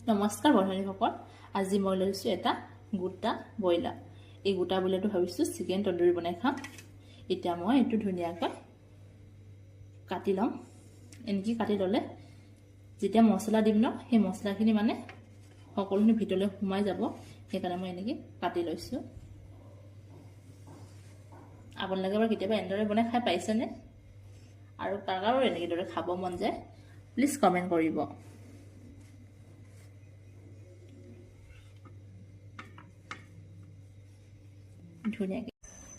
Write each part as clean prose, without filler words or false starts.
নমস্কাৰ বন্ধুসকল, আজি মই লৈছো এটা গোটা বইলাৰ। এই গোটা বইলাৰটো ভাবিছো চিকেন তন্দুৰী বনাই খাম। এতিয়া মই এটো ধুনিয়াকৈ কাটি লম। এনেকি কাটি ললে যেতিয়া মছলা দিম ন, সেই মছলাখিনি মানে সকলোখিনি ভিতৰলৈ সোমাই যাব। সেইকাৰণে মই এনেকি কাটি লৈছো। আপোনালোকে বাৰু কেতিয়াবা এনেদৰে বনাই খাই পাইছেনে? আৰু কাৰো এনেকি দৰে খাব মন যায়, প্লিজ কমেন্ট কৰিব। ধুনিয়াকৈ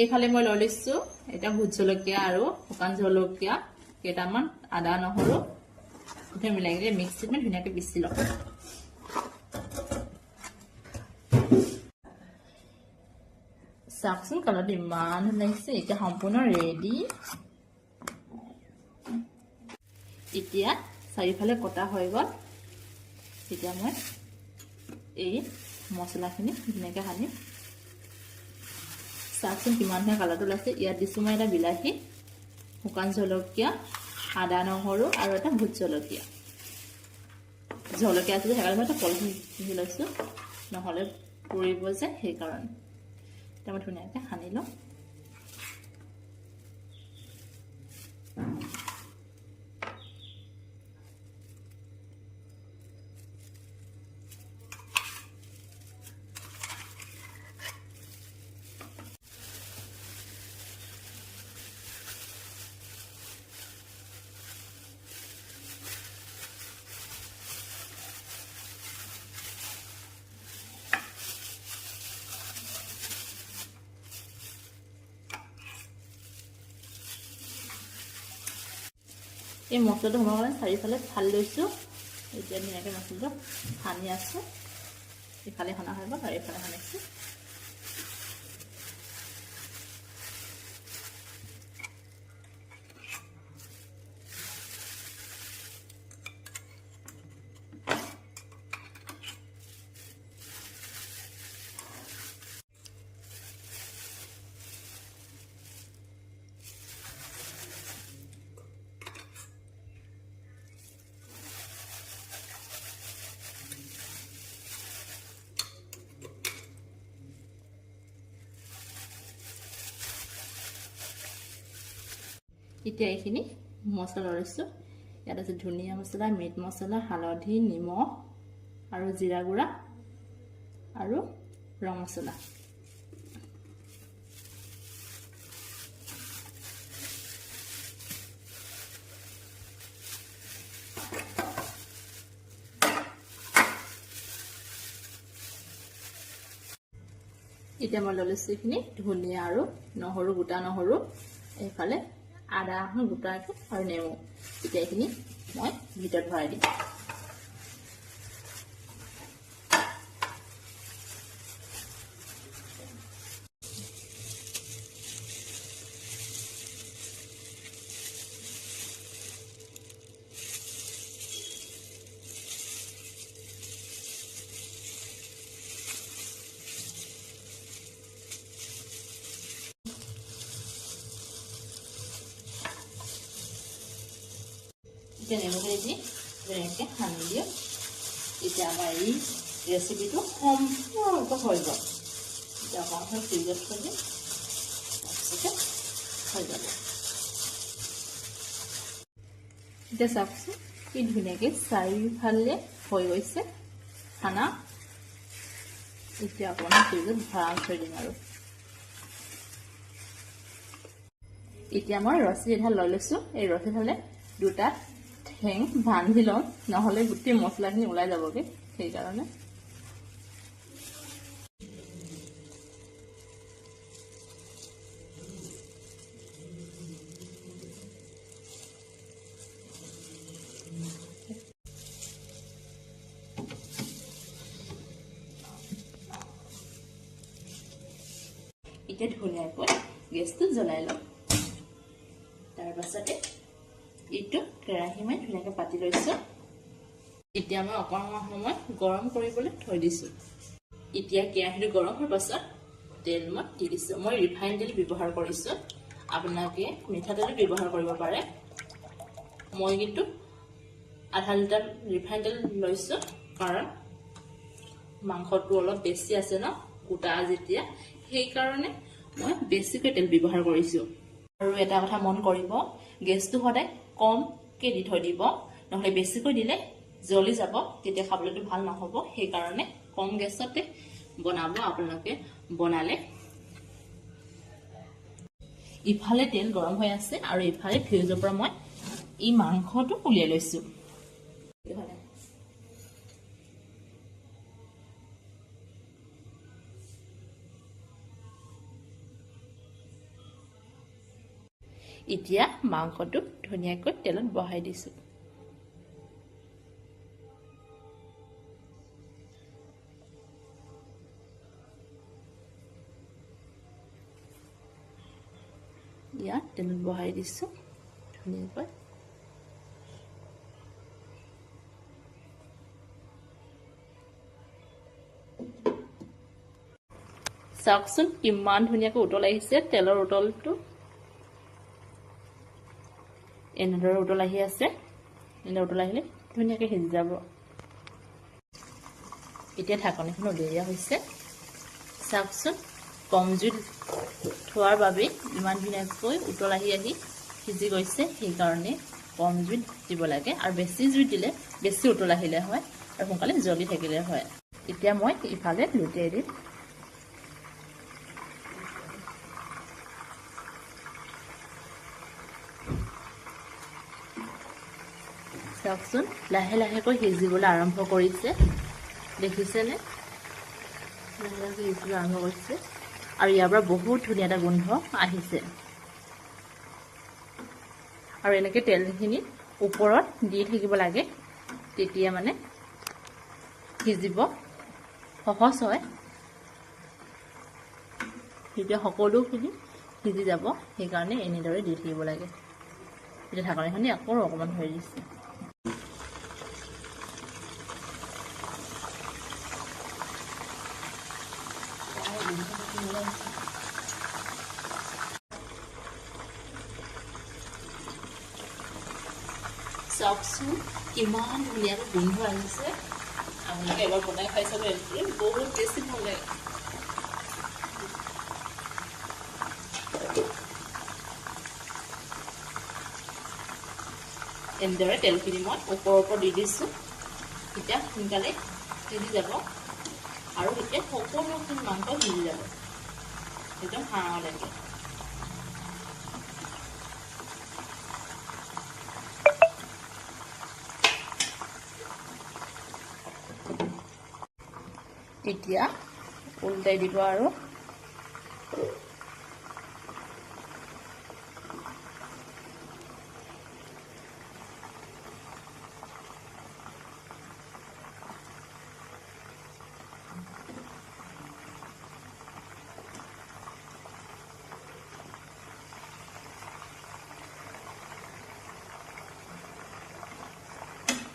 এইফালে মই লৈ লৈছো এটা ভোট জলকীয়া আৰু শুকান জলকীয়া কেইটামান, আদা নহৰু এটা মিলাই কিনে মিক্সিত মই ধুনিয়াকৈ পিচি লম। চাওকচোন কালাৰটো ইমান লাগিছে। এতিয়া সম্পূৰ্ণ ৰেডি। এতিয়া চাৰিওফালে কটা হৈ গ'ল। এতিয়া মই এই মছলাখিনি ধুনিয়াকৈ সানি চাওকচোন কিমান ধুনীয়া কালাৰটো ওলাইছে। ইয়াত দিছো মই এটা বিলাহী, শুকান জলকীয়া, আদা নহৰু আৰু এটা ভোট জলকীয়া। জলকীয়া আছে যে সেইকাৰণে মই এটা পলিথিন পিন্ধি লৈছো, নহ'লে পুৰিব যে সেইকাৰণে। এতিয়া মই ধুনীয়াকৈ সানি লওঁ। এই মছলাটো সোমাব কাৰণে চাৰিওফালে ফালি লৈছো। এতিয়া ধুনীয়াকৈ মছলাটো সানি আছো। ইফালে সনা হৈ গ'ল আৰু ইফালে সানিছো। এতিয়া এইখিনি মছলা লৈছো। ইয়াত আছে ধনিয়া মছলা, মিট মছলা, হালধি, নিমখ আৰু জিৰা গুড়া আৰু ৰং মছলা। এতিয়া মই লৈছো এইখিনি ধনিয়া আৰু নহৰু, গোটা নহৰু, এইফালে আদা গোটাটো আৰু নেমু। এতিয়া এইখিনি মই ভিতৰত ভৰাই দিম। এতিয়া নেমুখিনি দি ধুনীয়াকৈ সানি দিওঁ। এতিয়া আমাৰ এই ৰেচিপিটো সম্পূৰ্ণৰূপে হৈ গ'ল। এতিয়া অকণমান ফ্ৰিজত থৈ দিম, তাৰপিছতে হৈ যাব। এতিয়া চাওকচোন কি ধুনীয়াকৈ চাৰিওফালে হৈ গৈছে খানা। এতিয়া অকণমান ফ্ৰিজত ভৰাই থৈ দিম। আৰু এতিয়া মই ৰছী এডাল লৈ লৈছো। এই ৰছীডালে দুটা ঠেং বান্ধি লওঁ, নহ'লে গোটেই মছলাখিনি ওলাই যাবগৈ। সেইকাৰণে এতিয়া ধুনীয়াকৈ গেছটো জ্বলাই লওঁ। তাৰ পাছতে এইটো কেৰাহী মই ধুনীয়াকৈ পাতি লৈছো। এতিয়া মই অকণমান সময় গৰম কৰিবলৈ থৈ দিছো। এতিয়া কেৰাহীটো গৰম হোৱাৰ পাছত তেল মই দি দিছো। মই ৰিফাইন তেল ব্যৱহাৰ কৰিছো, আপোনালোকে মিঠাতেলো ব্যৱহাৰ কৰিব পাৰে। মই কিন্তু আধা লিটাৰ ৰিফাইন তেল লৈছো, কাৰণ মাংসটো অলপ বেছি আছে ন গোটা যেতিয়া সেইকাৰণে মই বেছিকৈ তেল ব্যৱহাৰ কৰিছোঁ আৰু এটা কথা মন কৰিব গেছটো সদায় কমকৈ দি থৈ দিব নহলে বেছিকৈ দিলে জ্বলি যাব তেতিয়া খাবলৈটো ভাল নহব সেইকাৰণে কম গেছতে বনাব আপোনালোকে বনালে ইফালে তেল গৰম হৈ আছে আৰু ইফালে ফ্ৰিজৰ পৰা মই এই মাংসটো উলিয়াই লৈছো এতিয়া মাংসটো ধুনীয়াকৈ তেলত বহাই দিছো ইয়াত তেলত বহাই দিছো ধুনীয়াকৈ চাওকচোন কিমান ধুনীয়াকৈ উতল আহিছে তেলৰ উতলটো এনেদৰে উতল আহি আছে এনেদৰে উতল আহিলে ধুনীয়াকৈ সিজি যাব এতিয়া ঢাকনিখন উলিয়াই দিয়া হৈছে চাওকচোন কম জুইত থোৱাৰ বাবে ইমান ধুনীয়াকৈ উতল আহি সিজি গৈছে সেইকাৰণে কম জুইত দিব লাগে আৰু বেছি জুইত দিলে বেছি উতল আহিলে হয় আৰু সোনকালে জ্বলি থাকিলে হয় এতিয়া মই ইফালে লুটিয়াই দিম চাওকচোন লাহে লাহেকৈ সিজিবলৈ আৰম্ভ কৰিছে দেখিছেনে লাহে লাহে সিজিবলৈ আৰম্ভ কৰিছে আৰু ইয়াৰ পৰা বহুত ধুনীয়া এটা গোন্ধ আহিছে আৰু এনেকৈ তেলখিনি ওপৰত দি থাকিব লাগে তেতিয়া মানে সিজিব সহজ হয় তেতিয়া সকলোখিনি সিজি যাব সেইকাৰণে এনেদৰে দি থাকিব লাগে এতিয়া ঢাকনিখনি আকৌ অকণমান ধৰি দিছে চাওকচোন কিমান ধুনীয়াকৈ গোন্ধ আহিছে আপোনালোকে এবাৰ বনাই খাই চাব বহুত টেষ্টি ভাল লাগে এনেদৰে তেলখিনি মই ওপৰৰ দি দিছোঁ তেতিয়া সোনকালে সিজি যাব আৰু এতিয়া সকলোখিনি মাংস সিজি যাব একদম হাঁহলৈকে এতিয়া উল্টাই দিব আৰু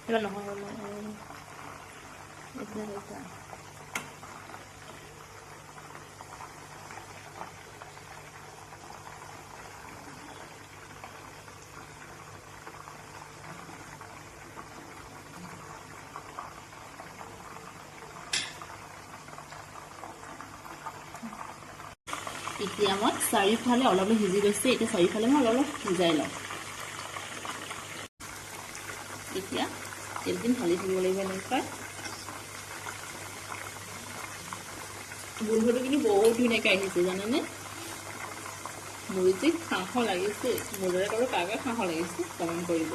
এবাৰ নহয় এটা এতিয়া মই চাৰিওফালে অলপ সিজি গৈছে এতিয়া চাৰিওফালে মই অলপ সিজাই লওঁ এতিয়া তেলখিনি ঢালি থাকিব লাগিব এনেকৈ গোন্ধটো কিন্তু বহুত ধুনীয়াকৈ আহিছে জানেনে মোৰ যে খাওঁ লাগিছে মোৰে বাৰু কাকে খাওঁ লাগিছে কমেণ্ট কৰিব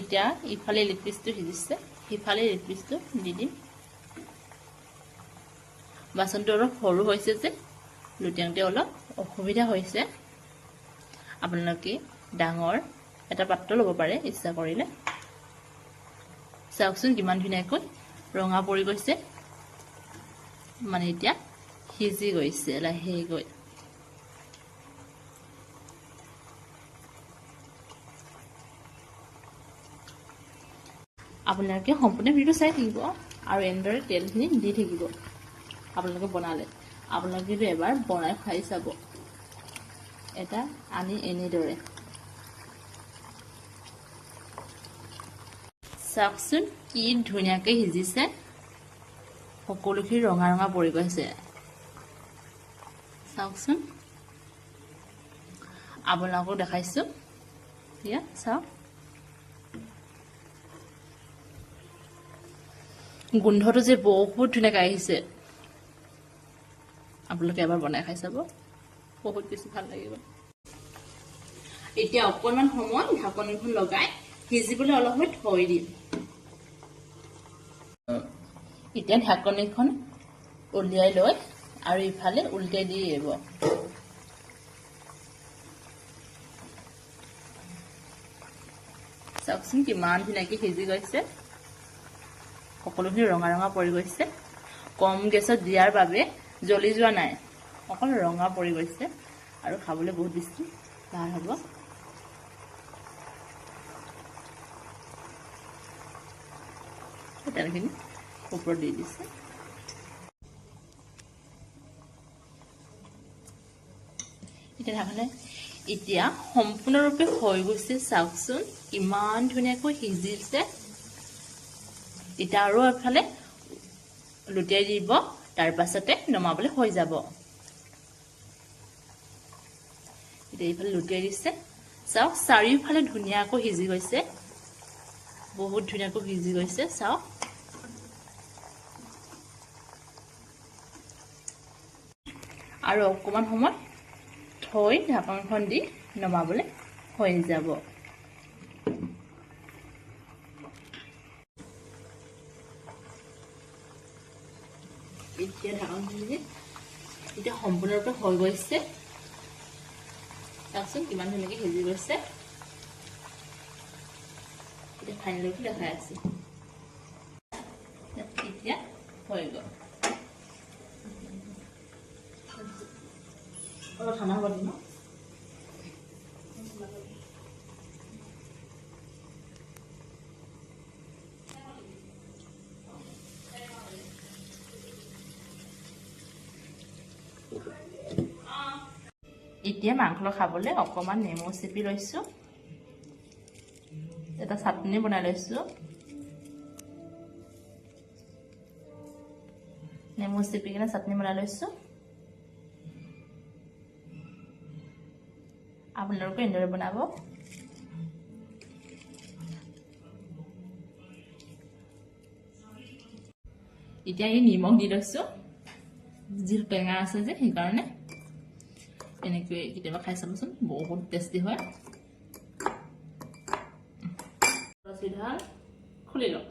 এতিয়া ইফালে লেগ পিচটো সিজিছে সিফালে লেগ পিচটো দি দিম বাচনটো অলপ সৰু হৈছে যে লুটিয়াওঁতে অলপ অসুবিধা হৈছে আপোনালোকে ডাঙৰ এটা পাত্ৰ ল'ব পাৰে ইচ্ছা কৰিলে চাওকচোন কিমান ধুনীয়াকৈ ৰঙা পৰি গৈছে, মানে এতিয়া সিজি গৈছে লাহেকৈ। আপোনালোকে সম্পূৰ্ণ ভিডিঅ' চাই থাকিব আৰু এনেদৰে তেলখিনি দি থাকিব। আপোনালোকে বনালে আপোনালোকে কিন্তু এবাৰ বনাই খাই চাব, এটা আনি এনেদৰে। চাওকচোন কি ধুনীয়াকৈ সিজিছে, সকলোখিনি ৰঙা ৰঙা পৰি গৈছে। চাওকচোন, আপোনালোকক দেখাইছোঁ, এয়া চাওক। গোন্ধটো যে বহুত ধুনীয়াকৈ আহিছে, আপোনালোকে এবাৰ বনাই খাই চাব, বহুত বেছি ভাল লাগিব। এতিয়া অকণমান সময় ঢাকনিখন লগাই সিজিবলৈ অলপ সময় থৈ দিম। এতিয়া ঢাকনিখন উলিয়াই লৈ আৰু ইফালে উল্টাই দি দিব। চাওকচোন কিমান ধুনীয়াকৈ সিজি গৈছে, সকলোখিনি ৰঙা ৰঙা পৰি গৈছে। কম গেছত দিয়াৰ বাবে জ্বলি যোৱা নাই, অকল ৰঙা পৰি গৈছে আৰু খাবলৈ বহুত বেছি ভাল হ'ব। তেলখিনি ওপৰত দি দিছে। এতিয়া সম্পূৰ্ণৰূপে হৈ গৈছে। চাওকচোন ইমান ধুনীয়াকৈ সিজিছে। এতিয়া আৰু এফালে লুটিয়াই দিব, তাৰ পাছতে নমাবলৈ হৈ যাব। এতিয়া এইফালে লুটিয়াই দিছে, চাওক চাৰিওফালে ধুনীয়াকৈ সিজি গৈছে, বহুত ধুনীয়াকৈ সিজি গৈছে। চাওক আৰু অকণমান সময় থৈ ঢাকনখন দি নমাবলৈ হৈ যাব। এতিয়া ঢাকনখিনি এতিয়া সম্পূৰ্ণৰূপে হৈ গৈছে। চাওকচোন কিমান ধুনীয়াকৈ সিজি গৈছে। এতিয়া ফাইনেলটো দেখাই আছে, এতিয়া হৈ গ'ল। অলপ ঠাণ্ডা হ'ব দিম ন। এতিয়া মাংস খাবলৈ অকণমান নেমু চেপি লৈছোঁ, এটা চাটনি বনাই লৈছোঁ। নেমু চেপি কিনে চাটনি বনাই লৈছোঁ। আপোনালোকে এনেদৰে বনাব। এতিয়া এই নিমখ দি লৈছোঁ, যিহেতু টেঙা আছে যে সেইকাৰণে। এনেকৈ কেতিয়াবা খাই চাবচোন, বহুত টেষ্টি হয়। ৰছীডাল খুলি লওঁ।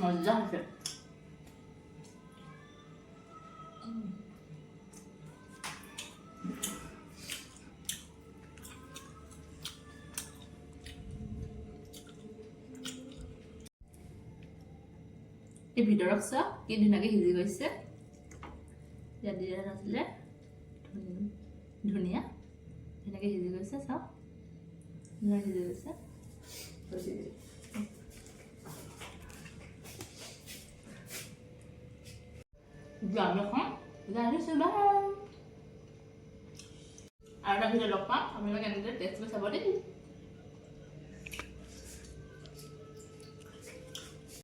মজা আছে। এই ভিতৰত চাওক কি ধুনীয়াকৈ সিজি গৈছে। ইয়াত দিয়া নাছিলে, ধুনীয়া ধুনীয়াকৈ সিজি গৈছে। চাওক ধুনীয়া সিজি গৈছে। আৰু এটা ভিডিঅ' লগ পাম, আপোনালোকে এনেদৰে টেষ্ট কৰি চাব দেই।